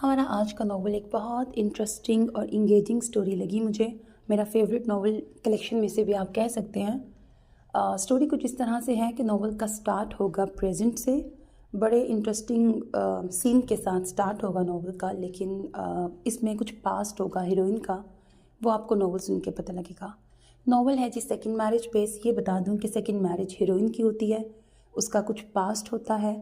हमारा आज का नावल एक बहुत इंटरेस्टिंग और इंगेजिंग स्टोरी लगी मुझे। मेरा फेवरेट नावल कलेक्शन में से भी आप कह सकते हैं। स्टोरी कुछ इस तरह से है कि नावल का स्टार्ट होगा प्रेजेंट से, बड़े इंटरेस्टिंग सीन के साथ स्टार्ट होगा नावल का, लेकिन इसमें कुछ पास्ट होगा हीरोइन का, वो आपको नावल सुन के पता लगेगा। नावल है जी सेकंड मैरिज बेस। ये बता दूं कि सेकंड मैरिज हीरोइन की होती है, उसका कुछ पास्ट होता है।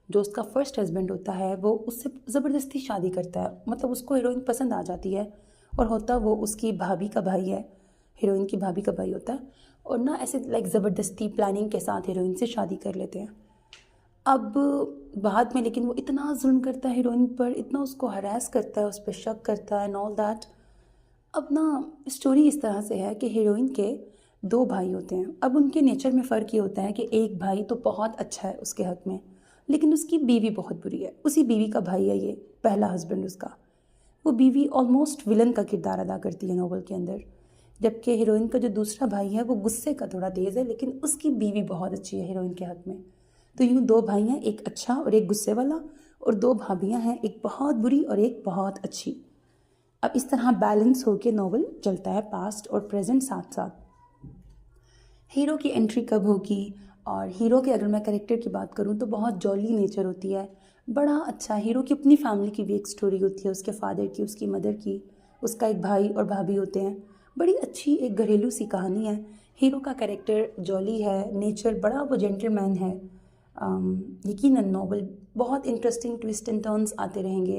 जो उसका फर्स्ट हस्बैंड होता है वो उससे ज़बरदस्ती शादी करता है, मतलब उसको हीरोइन पसंद आ जाती है, और होता वो उसकी भाभी का भाई है, हीरोइन की भाभी का भाई होता है। और ना ऐसे लाइक ज़बरदस्ती प्लानिंग के साथ हीरोइन से शादी कर लेते हैं। अब बाद में लेकिन वो इतना जुल्म करता है हीरोइन पर, इतना उसको हरास करता है, उस पर शक करता है एंड ऑल दैट। अब ना स्टोरी इस तरह से है कि हीरोइन के दो भाई होते हैं। अब उनके नेचर में फ़र्क ये होता है कि एक भाई तो बहुत अच्छा है उसके हक़ में, लेकिन उसकी बीवी बहुत बुरी है। उसी बीवी का भाई है ये, पहला हस्बैंड उसका। वो बीवी ऑलमोस्ट विलन का किरदार अदा करती है नोवेल के अंदर। जबकि हीरोइन का जो दूसरा भाई है वो गुस्से का थोड़ा तेज़ है, लेकिन उसकी बीवी बहुत अच्छी है हीरोइन के हक़ में। तो यूँ दो भाई हैं, एक अच्छा और एक गुस्से वाला, और दो भाभियाँ हैं, एक बहुत बुरी और एक बहुत अच्छी। अब इस तरह बैलेंस होके नोवेल चलता है, पास्ट और प्रेजेंट साथ साथ। हीरो की एंट्री कब होगी, और हीरो के अगर मैं कैरेक्टर की बात करूँ तो बहुत जॉली नेचर होती है, बड़ा अच्छा। हीरो की अपनी फैमिली की भी एक स्टोरी होती है, उसके फादर की, उसकी मदर की, उसका एक भाई और भाभी होते हैं। बड़ी अच्छी एक घरेलू सी कहानी है। हीरो का कैरेक्टर जॉली है, नेचर बड़ा वो जेंटलमैन है। यकीनन नॉवल बहुत इंटरेस्टिंग ट्विस्ट एंड टर्न्स आते रहेंगे।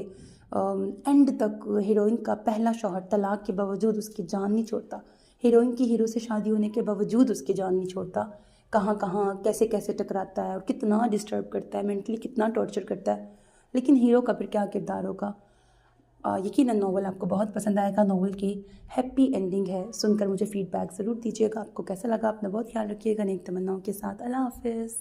एंड तक हीरोइन का पहला शौहर तलाक के बावजूद उसकी जान नहीं छोड़ता, हीरोइन की हीरो से शादी होने के बावजूद उसकी जान नहीं छोड़ता। कहाँ कहाँ कैसे कैसे टकराता है और कितना डिस्टर्ब करता है, मेंटली कितना टॉर्चर करता है। लेकिन हीरो का फिर क्या किरदार होगा। यकीनन नॉवल आपको बहुत पसंद आएगा। नॉवल की हैप्पी एंडिंग है। सुनकर मुझे फीडबैक ज़रूर दीजिएगा आपको कैसा लगा। अपना बहुत ख्याल रखिएगा। नेक तमन्नाओं के साथ। अल्लाह हाफिज़।